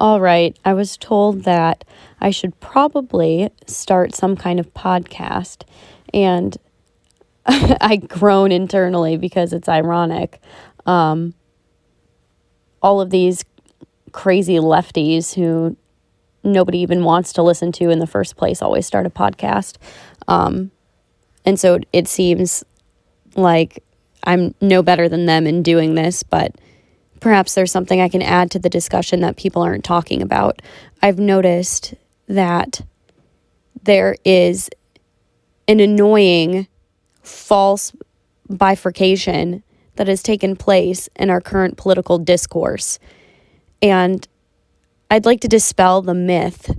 All right, I was told that I should probably start some kind of podcast, and I groan internally because it's ironic. All of these crazy lefties who nobody even wants to listen to in the first place always start a podcast. And so it seems like I'm no better than them in doing this, but perhaps there's something I can add to the discussion that people aren't talking about. I've noticed that there is an annoying false bifurcation that has taken place in our current political discourse. And I'd like to dispel the myth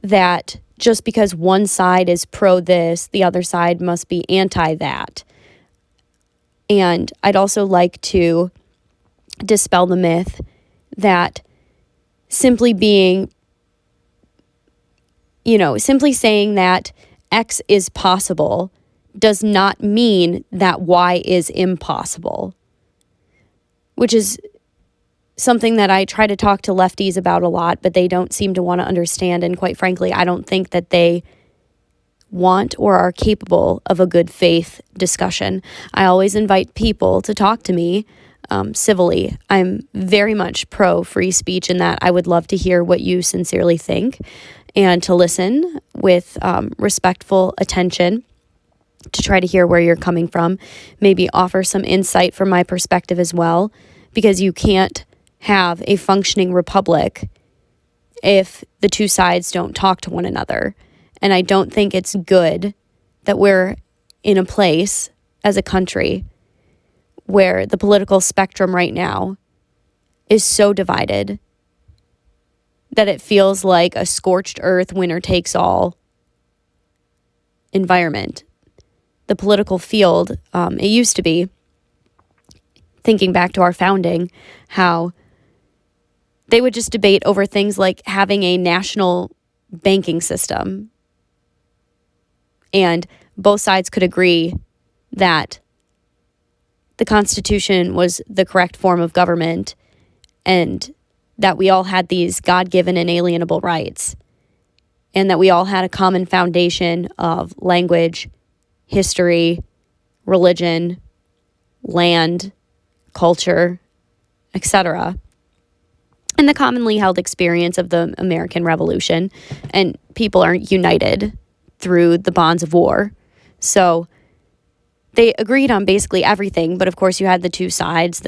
that just because one side is pro this, the other side must be anti that. And I'd also like to dispel the myth that simply saying that X is possible does not mean that Y is impossible, which is something that I try to talk to lefties about a lot, but they don't seem to want to understand. And quite frankly, I don't think that they want or are capable of a good faith discussion. I always invite people to talk to me civilly. I'm very much pro free speech in that I would love to hear what you sincerely think and to listen with respectful attention to try to hear where you're coming from, maybe offer some insight from my perspective as well, because you can't have a functioning republic if the two sides don't talk to one another. And I don't think it's good that we're in a place as a country where the political spectrum right now is so divided that it feels like a scorched earth, winner takes all environment. The political field, it used to be, thinking back to our founding, how they would just debate over things like having a national banking system. And both sides could agree that the Constitution was the correct form of government and that we all had these God-given inalienable rights and that we all had a common foundation of language, history, religion, land, culture, etc., and the commonly held experience of the American Revolution. And people aren't united through the bonds of war. So they agreed on basically everything, but of course you had the two sides.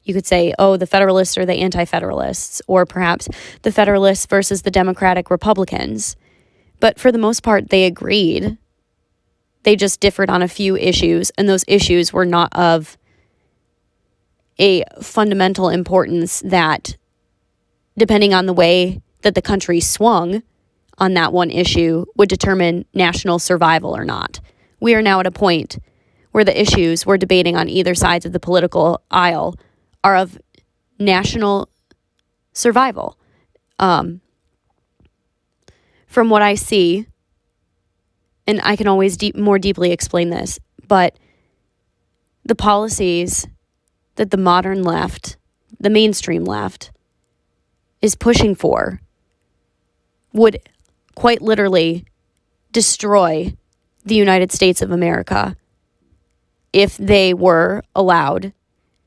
You could say, oh, the Federalists or the Anti-Federalists, or perhaps the Federalists versus the Democratic Republicans. But for the most part, they agreed. They just differed on a few issues, and those issues were not of a fundamental importance that, depending on the way that the country swung on that one issue, would determine national survival or not. We are now at a point where the issues we're debating on either sides of the political aisle are of national survival. From what I see, and I can always more deeply explain this, but the policies that the modern left, the mainstream left, is pushing for would quite literally destroy the United States of America if they were allowed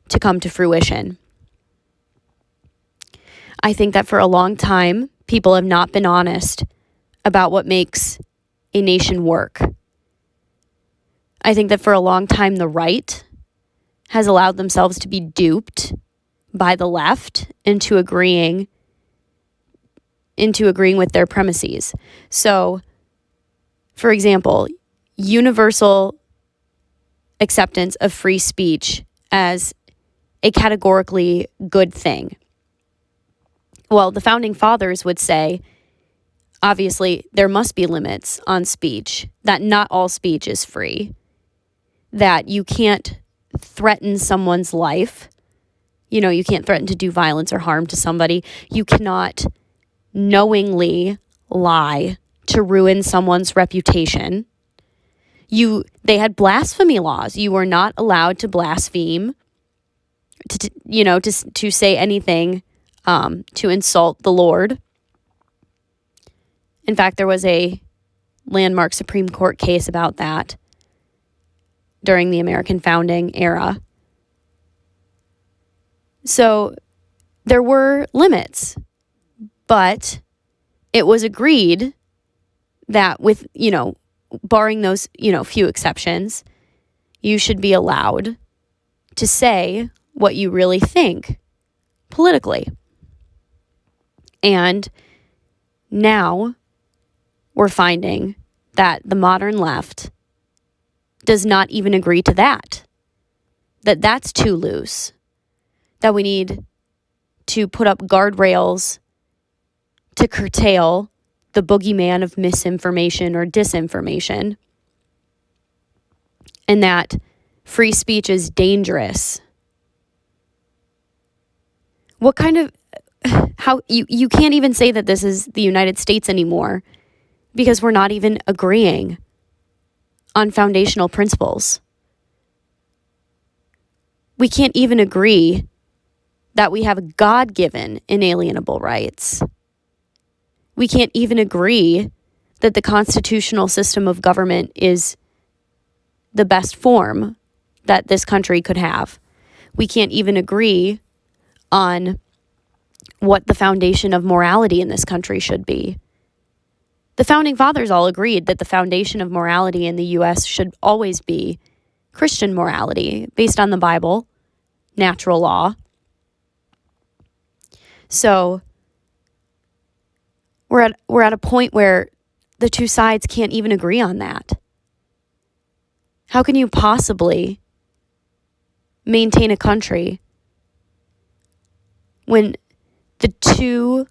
to come to fruition. I think that for a long time, people have not been honest about what makes a nation work. I think that for a long time, the right has allowed themselves to be duped by the left into agreeing with their premises. So, for example, universal acceptance of free speech as a categorically good thing. Well, the founding fathers would say, obviously, there must be limits on speech, that not all speech is free, that you can't threaten someone's life. You can't threaten to do violence or harm to somebody. You cannot knowingly lie to ruin someone's reputation. They had blasphemy laws. You were not allowed to blaspheme, to say anything to insult the Lord. In fact, there was a landmark Supreme Court case about that during the American founding era. So there were limits, but it was agreed that with, barring those, few exceptions, you should be allowed to say what you really think politically. And now we're finding that the modern left does not even agree to that that's too loose, that we need to put up guardrails to curtail the boogeyman of misinformation or disinformation, and that free speech is dangerous. What kind of, how, you can't even say that this is the United States anymore because we're not even agreeing on foundational principles. We can't even agree that we have God-given inalienable rights. We can't even agree that the constitutional system of government is the best form that this country could have. We can't even agree on what the foundation of morality in this country should be. The founding fathers all agreed that the foundation of morality in the U.S. should always be Christian morality based on the Bible, natural law. So we're at a point where the two sides can't even agree on that. How can you possibly maintain a country when the two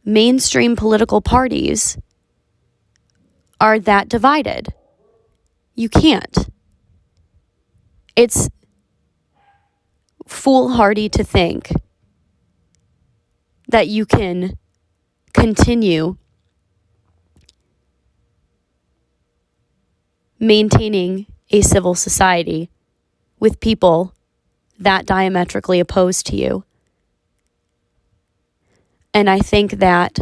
mainstream political parties are that divided? You can't. It's foolhardy to think that you can continue maintaining a civil society with people that diametrically opposed to you. And I think that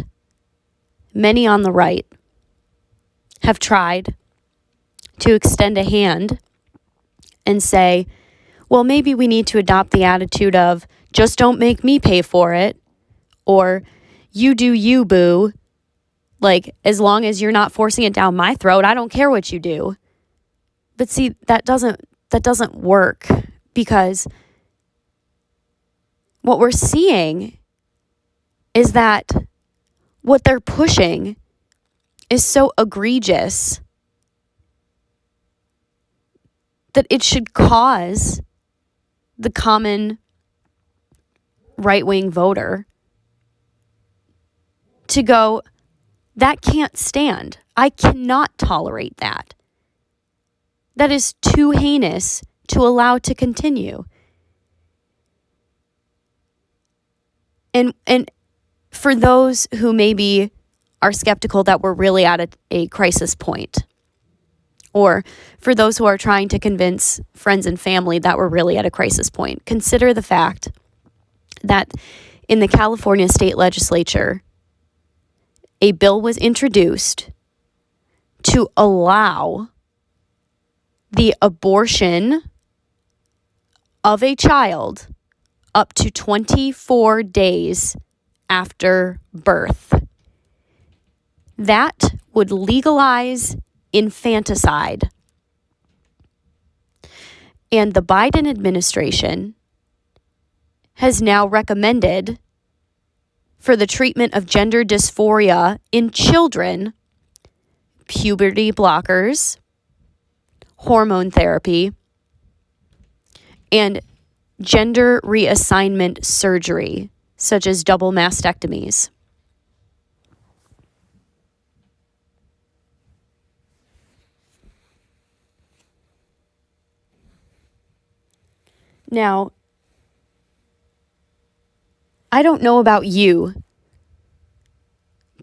many on the right have tried to extend a hand and say, well, maybe we need to adopt the attitude of just don't make me pay for it, or you do you, boo. Like, as long as you're not forcing it down my throat, I don't care what you do. But see, that doesn't work, because what we're seeing is that what they're pushing is so egregious that it should cause the common right-wing voter to go, that can't stand. I cannot tolerate that. That is too heinous to allow to continue. And for those who maybe are skeptical that we're really at a crisis point, or for those who are trying to convince friends and family that we're really at a crisis point, consider the fact that in the California state legislature, a bill was introduced to allow the abortion of a child up to 24 days after birth. That would legalize infanticide. And the Biden administration has now recommended for the treatment of gender dysphoria in children, puberty blockers, hormone therapy, and gender reassignment surgery, such as double mastectomies. Now, I don't know about you,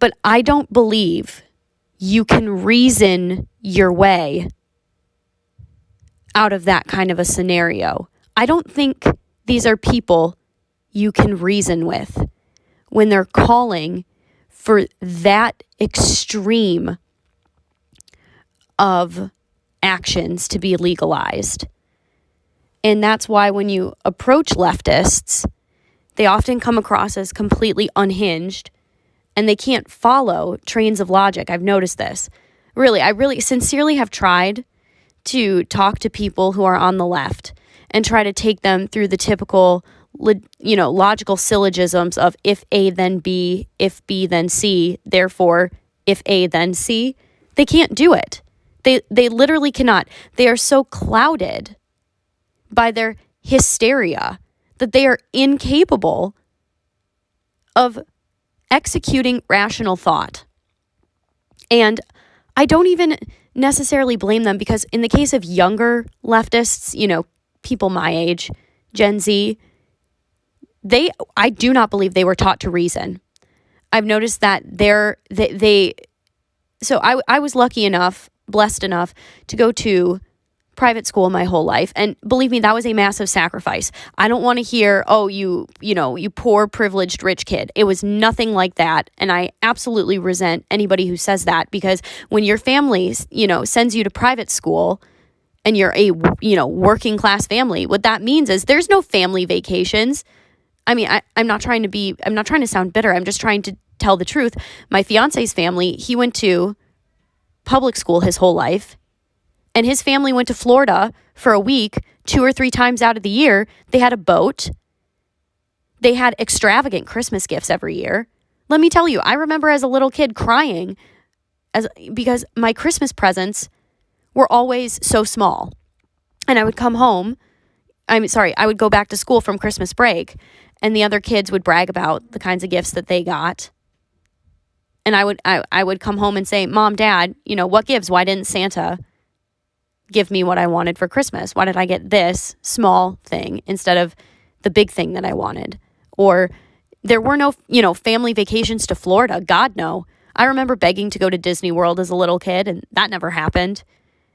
but I don't believe you can reason your way out of that kind of a scenario. I don't think these are people you can reason with. when they're calling for that extreme of actions to be legalized. And that's why when you approach leftists, they often come across as completely unhinged and they can't follow trains of logic. I've noticed this. Really, I really sincerely have tried to talk to people who are on the left and try to take them through the typical, logical syllogisms of if A then B, if B then C, therefore if A then C. They can't do it. They literally cannot. They are so clouded by their hysteria that they are incapable of executing rational thought. And I don't even necessarily blame them, because in the case of younger leftists, people my age, Gen Z, I do not believe they were taught to reason. I've noticed that so I was blessed enough to go to private school my whole life. And believe me, that was a massive sacrifice. I don't want to hear, oh, you poor, privileged, rich kid. It was nothing like that. And I absolutely resent anybody who says that, because when your family, sends you to private school and you're a, working class family, what that means is there's no family vacations. I mean, I'm not trying to sound bitter. I'm just trying to tell the truth. My fiance's family, he went to public school his whole life. And his family went to Florida for a week, 2 or 3 times out of the year. They had a boat. They had extravagant Christmas gifts every year. Let me tell you, I remember as a little kid crying because my Christmas presents were always so small. And I would come home. I would go back to school from Christmas break, and the other kids would brag about the kinds of gifts that they got. And I would come home and say, Mom, Dad, what gives? Why didn't Santa give me what I wanted for Christmas? Why did I get this small thing instead of the big thing that I wanted? Or there were no, family vacations to Florida. God, no. I remember begging to go to Disney World as a little kid, and that never happened.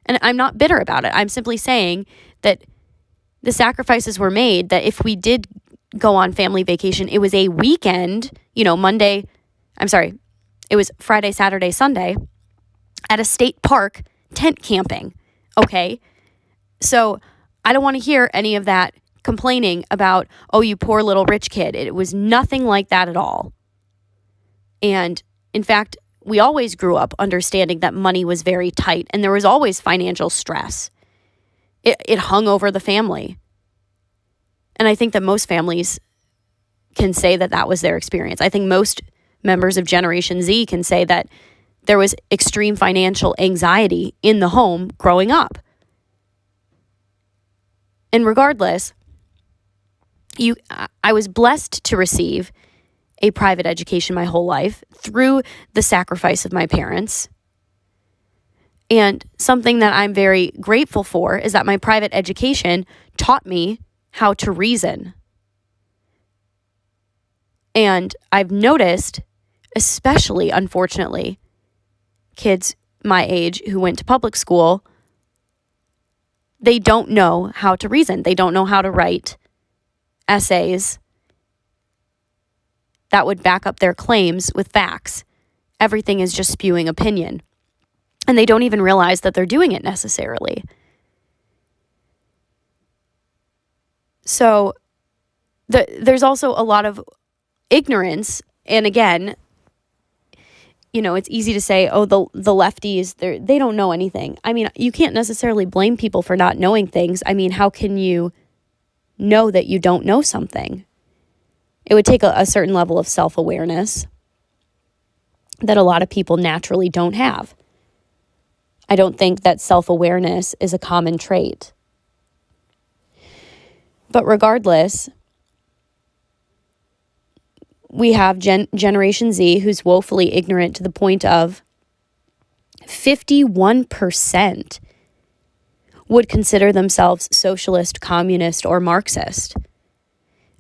And I'm not bitter about it. I'm simply saying that the sacrifices were made, that if we did go on family vacation, it was a weekend, it was Friday, Saturday, Sunday at a state park, tent camping. Okay, so I don't want to hear any of that complaining about, oh, you poor little rich kid. It was nothing like that at all. And in fact, we always grew up understanding that money was very tight and there was always financial stress. It hung over the family. And I think that most families can say that that was their experience. I think most members of Generation Z can say that there was extreme financial anxiety in the home growing up. And regardless, I was blessed to receive a private education my whole life through the sacrifice of my parents. And something that I'm very grateful for is that my private education taught me how to reason. And I've noticed, especially, unfortunately, kids my age who went to public school, they don't know how to reason. They don't know how to write essays that would back up their claims with facts. Everything is just spewing opinion. And they don't even realize that they're doing it necessarily. So there's also a lot of ignorance. And again, it's easy to say, oh, the lefties, they don't know anything. I mean, you can't necessarily blame people for not knowing things. I mean, how can you know that you don't know something? It would take a certain level of self-awareness that a lot of people naturally don't have. I don't think that self-awareness is a common trait. But regardless, we have Generation Z who's woefully ignorant to the point of 51% would consider themselves socialist, communist, or Marxist,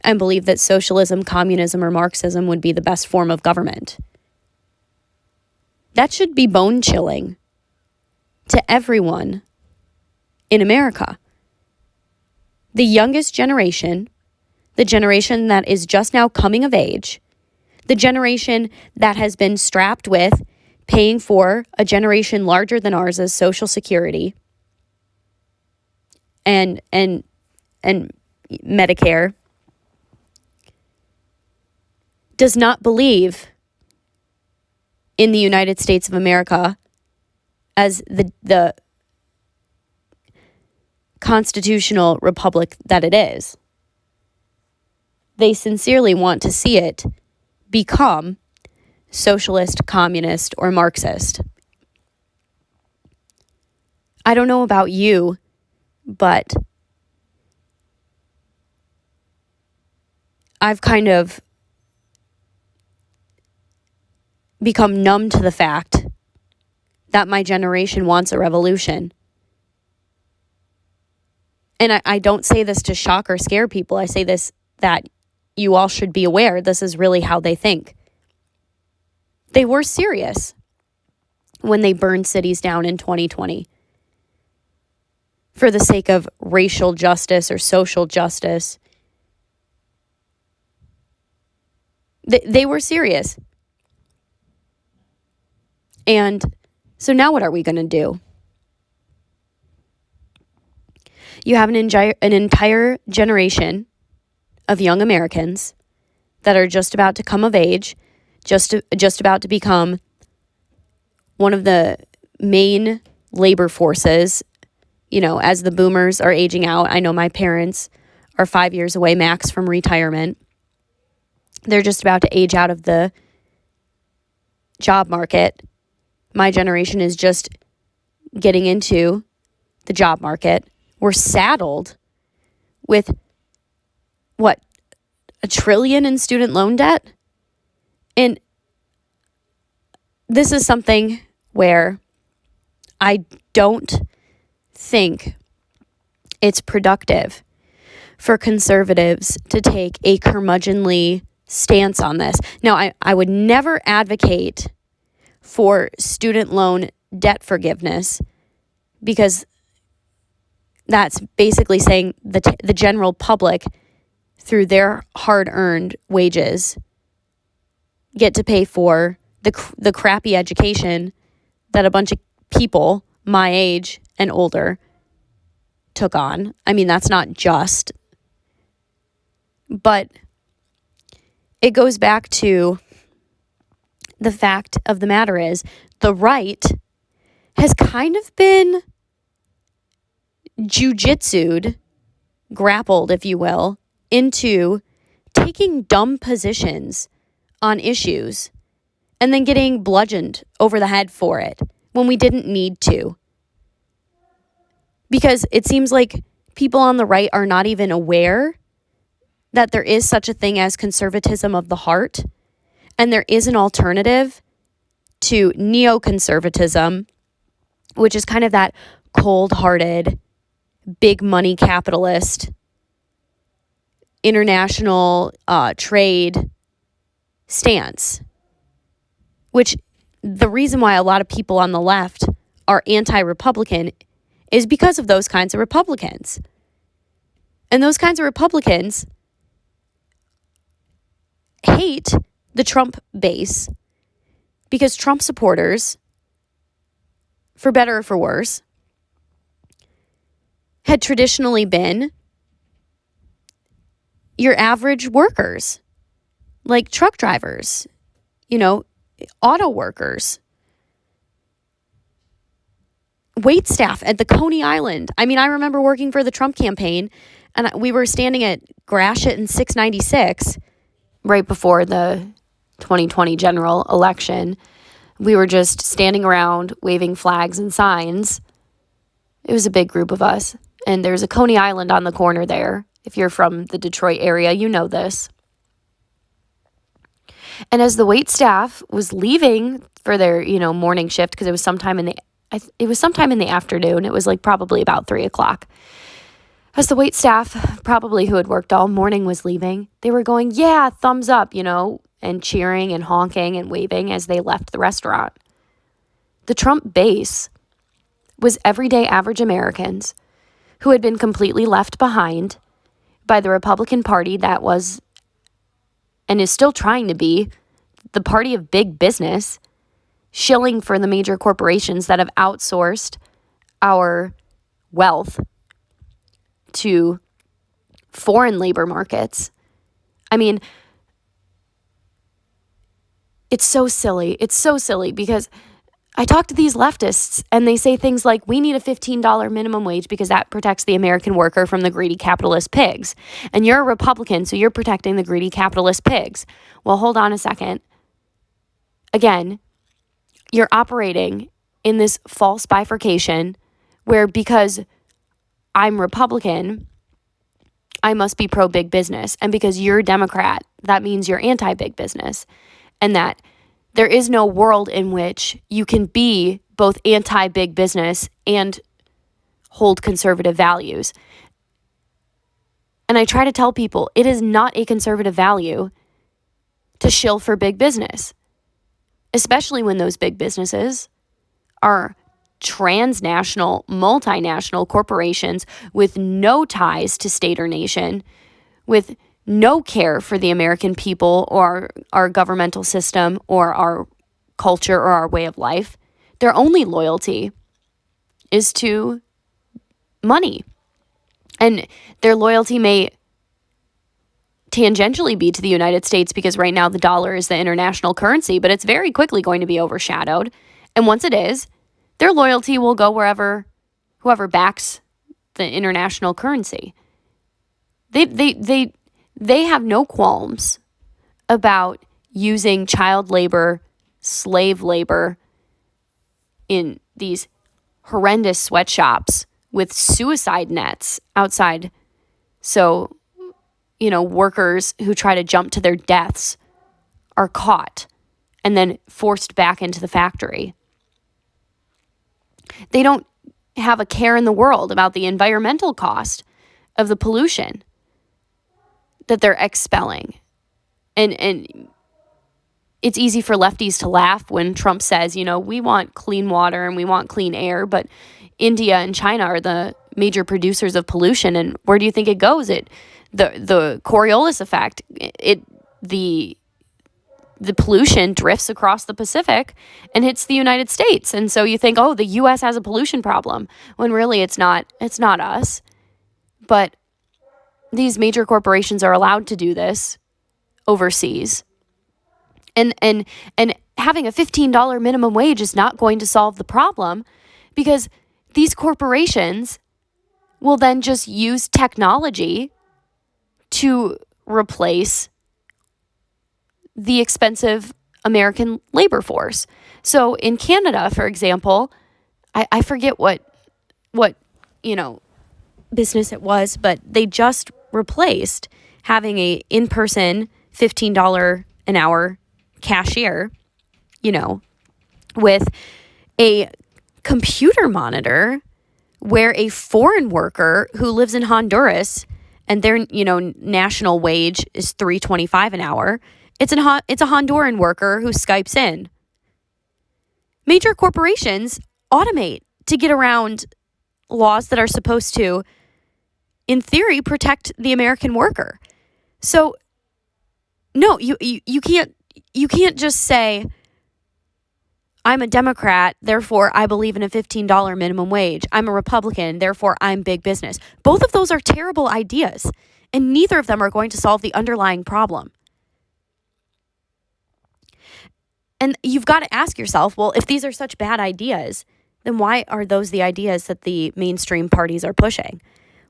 and believe that socialism, communism, or Marxism would be the best form of government. That should be bone-chilling to everyone in America. The youngest generation, the generation that is just now coming of age, The generation that has been strapped with paying for a generation larger than ours as Social Security and Medicare does not believe in the United States of America as the constitutional republic that it is. They sincerely want to see it become socialist, communist, or Marxist. I don't know about you, but I've kind of become numb to the fact that my generation wants a revolution. And I don't say this to shock or scare people. I say this that you all should be aware this is really how they think. They were serious when they burned cities down in 2020 for the sake of racial justice or social justice. They were serious. And so now what are we going to do? You have an entire generation of young Americans that are just about to come of age, just about to become one of the main labor forces, as the boomers are aging out. I know my parents are 5 years away max from retirement. They're just about to age out of the job market. My generation is just getting into the job market. We're saddled with, $1 trillion in student loan debt? And this is something where I don't think it's productive for conservatives to take a curmudgeonly stance on this. Now, I would never advocate for student loan debt forgiveness, because that's basically saying the general public, through their hard-earned wages, get to pay for the crappy education that a bunch of people my age and older took on. I mean, that's not just. But it goes back to the fact of the matter is the right has kind of been jujitsu'd, grappled, if you will, into taking dumb positions on issues and then getting bludgeoned over the head for it when we didn't need to. Because it seems like people on the right are not even aware that there is such a thing as conservatism of the heart, and there is an alternative to neoconservatism, which is kind of that cold-hearted, big money capitalist, international trade stance, which the reason why a lot of people on the left are anti-Republican is because of those kinds of Republicans. And those kinds of Republicans hate the Trump base because Trump supporters, for better or for worse, had traditionally been your average workers, like truck drivers, auto workers, wait staff at the Coney Island. I mean, I remember working for the Trump campaign, and we were standing at Gratiot and 696 right before the 2020 general election. We were just standing around waving flags and signs. It was a big group of us. And there's a Coney Island on the corner there. If you're from the Detroit area, you know this. And as the wait staff was leaving for their, morning shift, because it was sometime in the afternoon. It was like probably about 3:00. As the wait staff, probably who had worked all morning, was leaving, they were going, yeah, thumbs up, and cheering and honking and waving as they left the restaurant. The Trump base was everyday average Americans who had been completely left behind by the Republican Party that was and is still trying to be the party of big business, shilling for the major corporations that have outsourced our wealth to foreign labor markets. I mean, it's so silly. It's so silly because I talk to these leftists and they say things like, we need a $15 minimum wage because that protects the American worker from the greedy capitalist pigs. And you're a Republican, so you're protecting the greedy capitalist pigs. Well, hold on a second. Again, you're operating in this false bifurcation where because I'm Republican, I must be pro-big business. And because you're a Democrat, that means you're anti-big business. And that there is no world in which you can be both anti-big business and hold conservative values. And I try to tell people it is not a conservative value to shill for big business, especially when those big businesses are transnational, multinational corporations with no ties to state or nation, with no care for the American people or our governmental system or our culture or our way of life. Their only loyalty is to money. And their loyalty may tangentially be to the United States because right now the dollar is the international currency, but it's very quickly going to be overshadowed. And once it is, their loyalty will go wherever, whoever backs the international currency. They have no qualms about using child labor, slave labor in these horrendous sweatshops with suicide nets outside. So, workers who try to jump to their deaths are caught and then forced back into the factory. They don't have a care in the world about the environmental cost of the pollution that they're expelling. And it's easy for lefties to laugh when Trump says, we want clean water and we want clean air, but India and China are the major producers of pollution. And where do you think it goes? The Coriolis effect, the pollution drifts across the Pacific and hits the United States. And so you think, oh, the U.S. has a pollution problem, when really it's not us. But these major corporations are allowed to do this overseas. And having a $15 minimum wage is not going to solve the problem because these corporations will then just use technology to replace the expensive American labor force. So in Canada, for example, I forget what business it was, but they just replaced having a in-person $15 an hour cashier, with a computer monitor where a foreign worker who lives in Honduras and their, national wage is $3.25 an hour. It's a Honduran worker who Skypes in. Major corporations automate to get around laws that are supposed to, in theory, protect the American worker. So, no, you can't just say, I'm a Democrat, therefore I believe in a $15 minimum wage. I'm a Republican, therefore I'm big business. Both of those are terrible ideas, and neither of them are going to solve the underlying problem. And you've got to ask yourself, well, if these are such bad ideas, then why are those the ideas that the mainstream parties are pushing?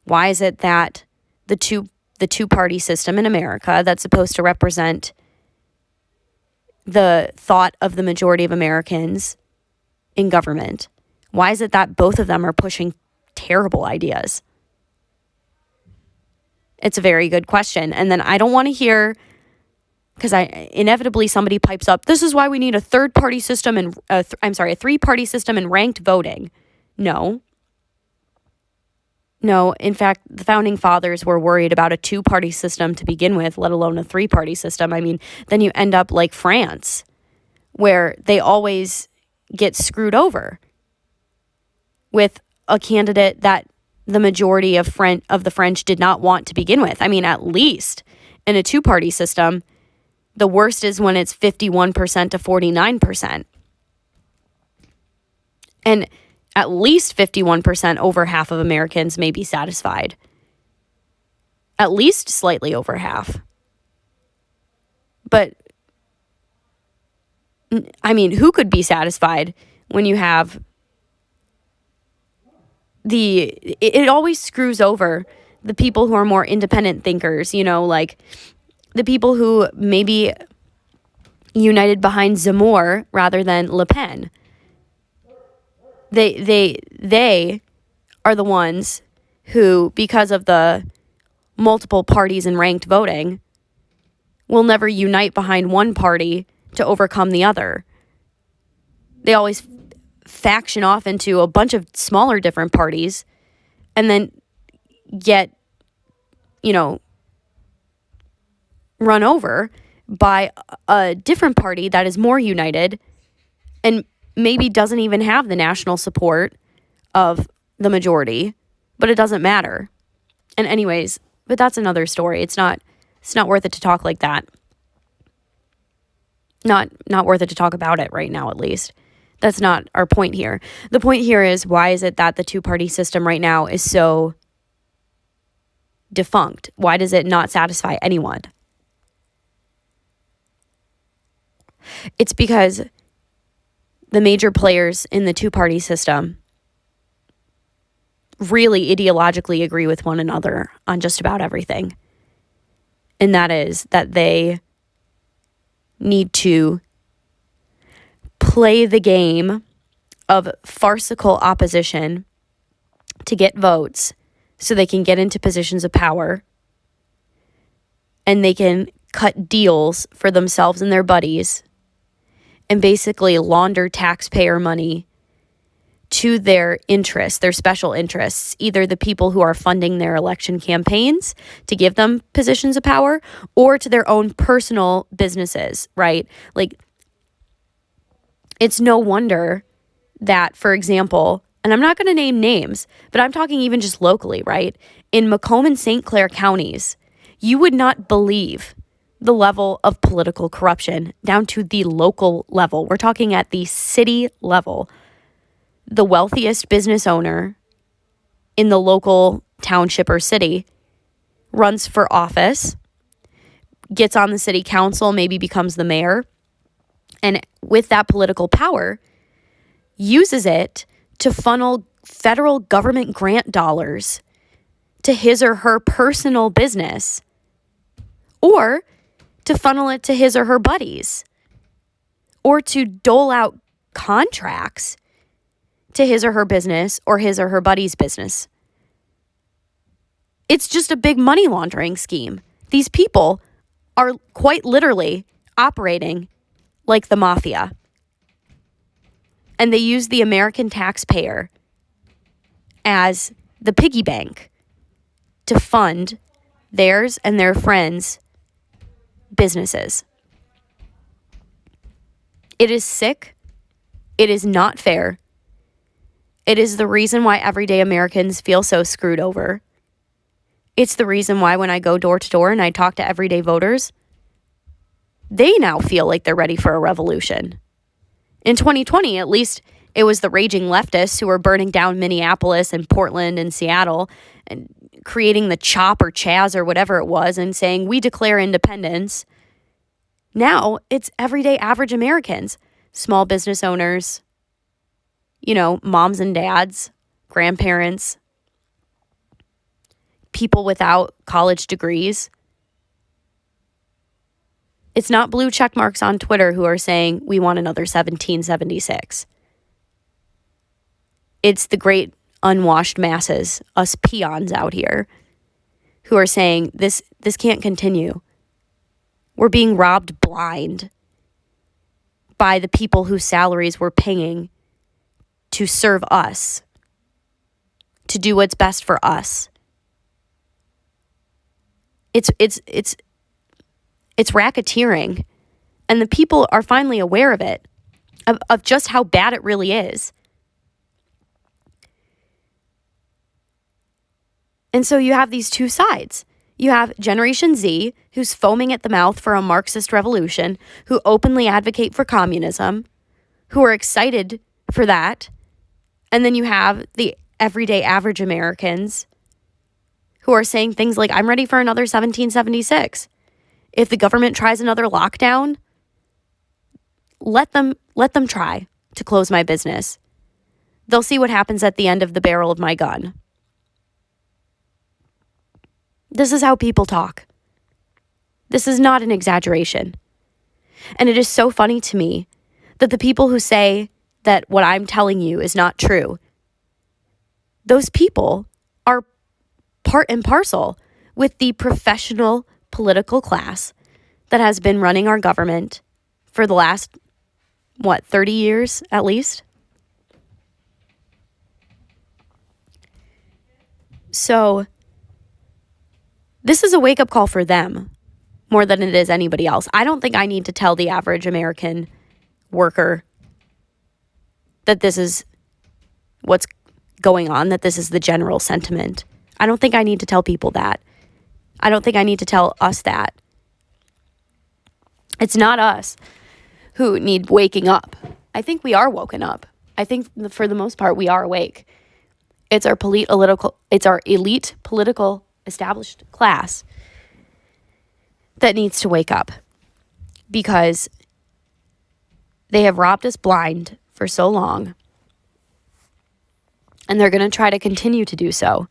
Why is it that the two-party system in America that's supposed to represent the thought of the majority of Americans in government, why is it that both of them are pushing terrible ideas? It's a very good question. And then I don't want to hear, because inevitably somebody pipes up, this is why we need a three-party system and ranked voting. No, in fact, the founding fathers were worried about a two-party system to begin with, let alone a three-party system. I mean, then you end up like France, where they always get screwed over with a candidate that the majority of the French did not want to begin with. I mean, at least in a two-party system, The worst is when it's 51% to 49%. And at least 51%, over half of Americans may be satisfied. At least slightly over half. But, I mean, who could be satisfied when you have it always screws over the people who are more independent thinkers, like the people who maybe united behind Zemmour rather than Le Pen. They are the ones who, because of the multiple parties and ranked voting, will never unite behind one party to overcome the other. They always faction off into a bunch of smaller different parties and then get, run over by a different party that is more united and maybe doesn't even have the national support of the majority, but it doesn't matter. And anyways, but that's another story. It's not worth it to talk like that. Not worth it to talk about it right now, at least. That's not our point here. The point here is, why is it that the two-party system right now is so defunct? Why does it not satisfy anyone? It's because the major players in the two-party system really ideologically agree with one another on just about everything. And that is that they need to play the game of farcical opposition to get votes so they can get into positions of power, and they can cut deals for themselves and their buddies and basically launder taxpayer money to their interests, their special interests, either the people who are funding their election campaigns to give them positions of power, or to their own personal businesses, right? Like, it's no wonder that, for example, and I'm not going to name names, but I'm talking even just locally, right? In Macomb and St. Clair counties, you would not believe the level of political corruption down to the local level. We're talking at the city level. The wealthiest business owner in the local township or city runs for office, gets on the city council, maybe becomes the mayor, and with that political power, uses it to funnel federal government grant dollars to his or her personal business, or to funnel it to his or her buddies, or to dole out contracts to his or her business or his or her buddy's business. It's just a big money laundering scheme. These people are quite literally operating like the mafia. And they use the American taxpayer as the piggy bank to fund theirs and their friends' businesses. It is sick. It is not fair. It is the reason why everyday Americans feel so screwed over. It's the reason why when I go door to door and I talk to everyday voters, they now feel like they're ready for a revolution. In 2020, at least, it was the raging leftists who were burning down Minneapolis and Portland and Seattle and creating the CHOP or CHAZ or whatever it was and saying, we declare independence. Now it's everyday average Americans, small business owners, moms and dads, grandparents, people without college degrees. It's not blue check marks on Twitter who are saying we want another 1776. It's the great unwashed masses, us peons out here, who are saying this can't continue. We're being robbed blind by the people whose salaries we're paying to serve us, to do what's best for us. It's racketeering, and the people are finally aware of it, of just how bad it really is. And so you have these two sides. You have Generation Z, who's foaming at the mouth for a Marxist revolution, who openly advocate for communism, who are excited for that. And then you have the everyday average Americans who are saying things like, I'm ready for another 1776. If the government tries another lockdown, let them try to close my business. They'll see what happens at the end of the barrel of my gun. This is how people talk. This is not an exaggeration. And it is so funny to me that the people who say that what I'm telling you is not true, those people are part and parcel with the professional political class that has been running our government for the last, 30 years at least? So this is a wake-up call for them more than it is anybody else. I don't think I need to tell the average American worker that this is what's going on, that this is the general sentiment. I don't think I need to tell people that. I don't think I need to tell us that. It's not us who need waking up. I think we are woken up. I think for the most part we are awake. It's our elite political established class that needs to wake up, because they have robbed us blind for so long, and they're going to try to continue to do so.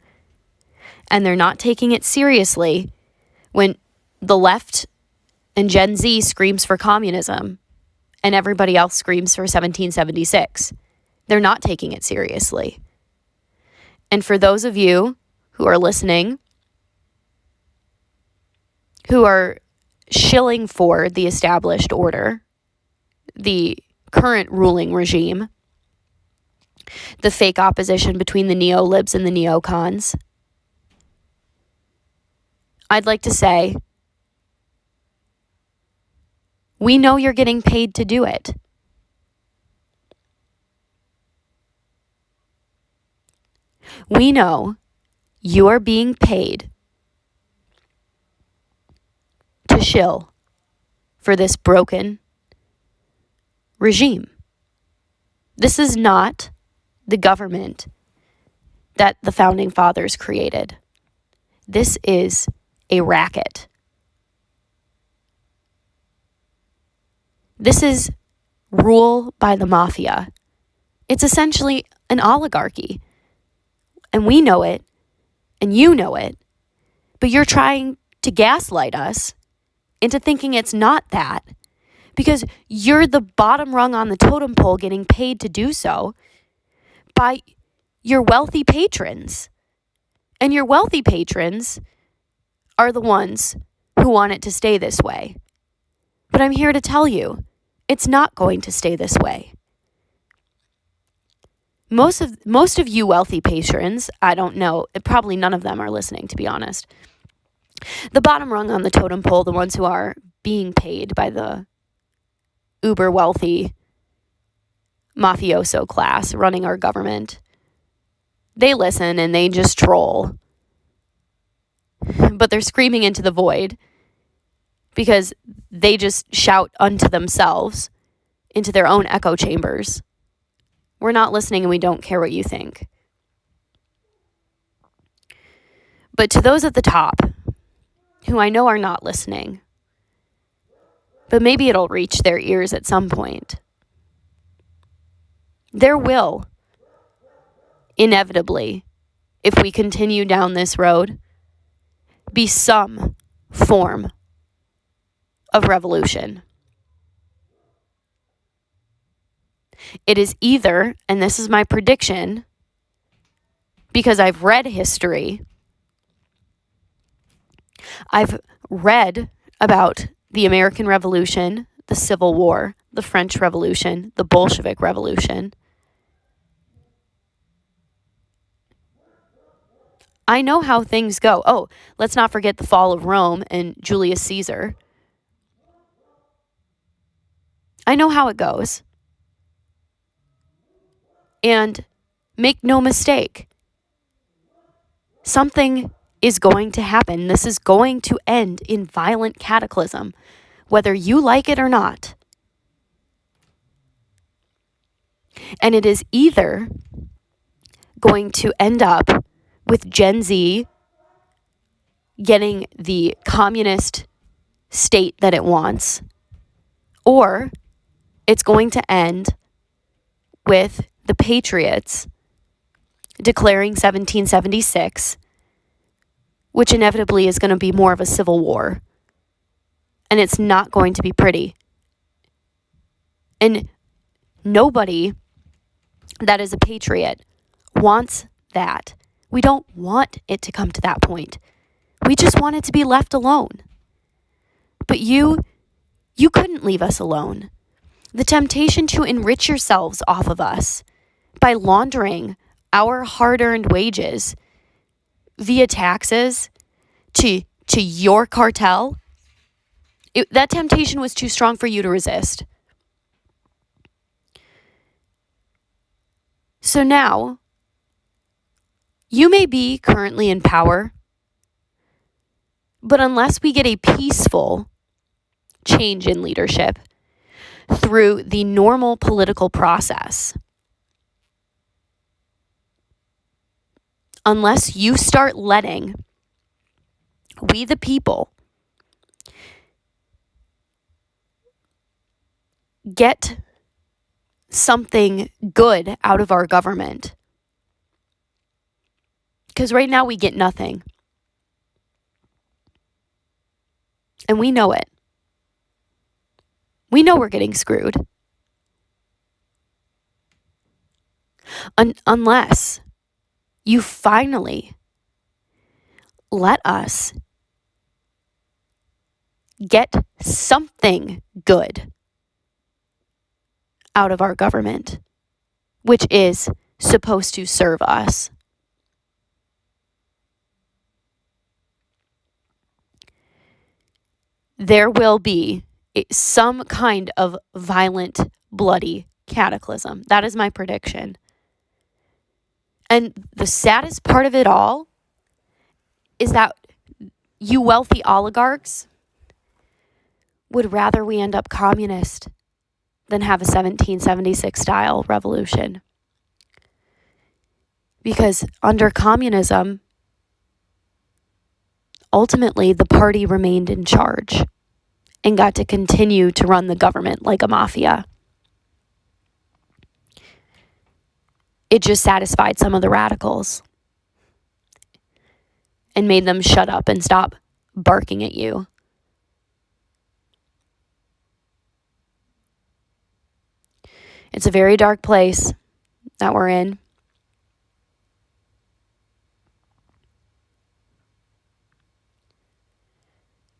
And they're not taking it seriously when the left and Gen Z screams for communism and everybody else screams for 1776. They're not taking it seriously. And for those of you who are listening, who are shilling for the established order, the current ruling regime, the fake opposition between the neo-libs and the neocons, I'd like to say, we know you're getting paid to do it. We know you are being paid to shill for this broken regime. This is not the government that the founding fathers created. This is a racket. This is rule by the mafia. It's essentially an oligarchy. And we know it, and you know it, but you're trying to gaslight us into thinking it's not that, because you're the bottom rung on the totem pole getting paid to do so by your wealthy patrons. And your wealthy patrons are the ones who want it to stay this way. But I'm here to tell you, it's not going to stay this way. Most of you wealthy patrons, I don't know, probably none of them are listening, to be honest. The bottom rung on the totem pole, the ones who are being paid by the uber wealthy mafioso class running our government, they listen and they just troll. But they're screaming into the void because they just shout unto themselves into their own echo chambers. We're not listening and we don't care what you think. But to those at the top, who I know are not listening, but maybe it'll reach their ears at some point, there will, inevitably, if we continue down this road, be some form of revolution. It is either, and this is my prediction, because I've read history, I've read about the American Revolution, the Civil War, the French Revolution, the Bolshevik Revolution. I know how things go. Oh, let's not forget the fall of Rome and Julius Caesar. I know how it goes. And make no mistake, something is going to happen. This is going to end in violent cataclysm, whether you like it or not. And it is either going to end up with Gen Z getting the communist state that it wants, or it's going to end with the Patriots declaring 1776, which inevitably is going to be more of a civil war. And it's not going to be pretty. And nobody that is a patriot wants that. We don't want it to come to that point. We just want it to be left alone. But you couldn't leave us alone. The temptation to enrich yourselves off of us by laundering our hard-earned wages via taxes to your cartel, that temptation was too strong for you to resist. So now, you may be currently in power, but unless we get a peaceful change in leadership through the normal political process, unless you start letting we the people get something good out of our government, because right now we get nothing. And we know it. We know we're getting screwed. Unless you finally let us get something good out of our government, which is supposed to serve us. There will be some kind of violent, bloody cataclysm. That is my prediction. And the saddest part of it all is that you wealthy oligarchs would rather we end up communist than have a 1776 style revolution. Because under communism, ultimately the party remained in charge and got to continue to run the government like a mafia. It just satisfied some of the radicals and made them shut up and stop barking at you. It's a very dark place that we're in.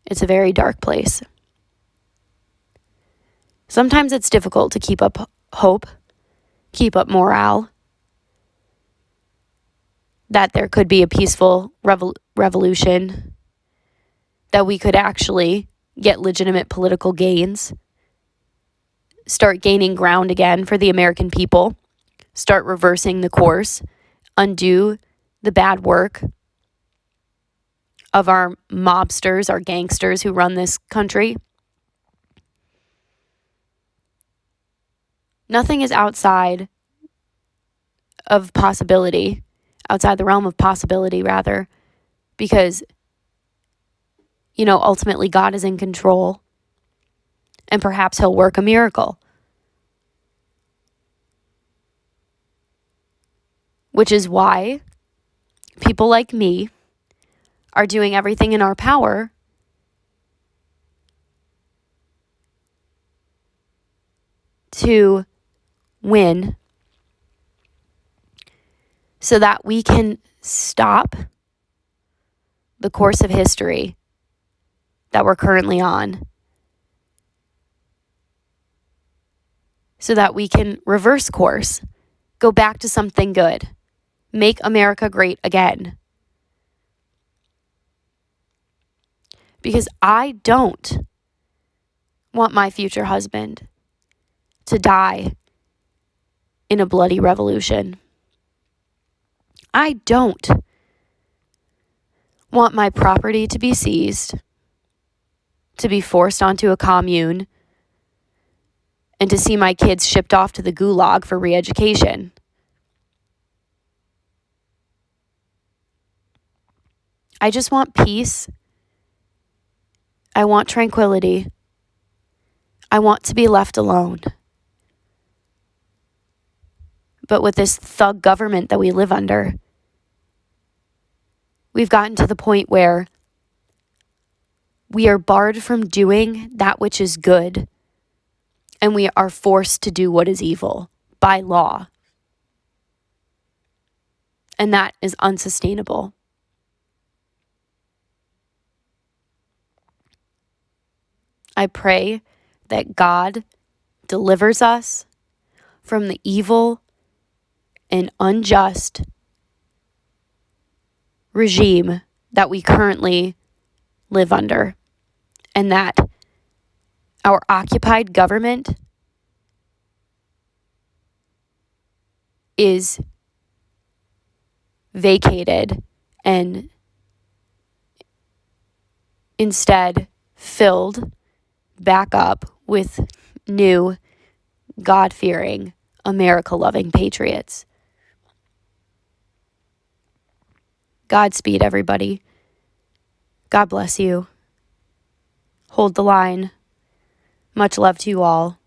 It's a very dark place. Sometimes it's difficult to keep up hope, keep up morale, that there could be a peaceful revolution, that we could actually get legitimate political gains, start gaining ground again for the American people, start reversing the course, undo the bad work of our mobsters, our gangsters who run this country. Nothing is outside of possibility, outside the realm of possibility, rather, because, ultimately God is in control, and perhaps he'll work a miracle. Which is why people like me are doing everything in our power to win so that we can stop the course of history that we're currently on, so that we can reverse course, go back to something good, make America great again. Because I don't want my future husband to die in a bloody revolution. I don't want my property to be seized, to be forced onto a commune, and to see my kids shipped off to the gulag for re-education. I just want peace. I want tranquility. I want to be left alone. But with this thug government that we live under, we've gotten to the point where we are barred from doing that which is good, and we are forced to do what is evil by law. And that is unsustainable. I pray that God delivers us from the evil and unjust regime that we currently live under, and that our occupied government is vacated and instead filled back up with new, God-fearing, America-loving patriots. Godspeed, everybody. God bless you. Hold the line. Much love to you all.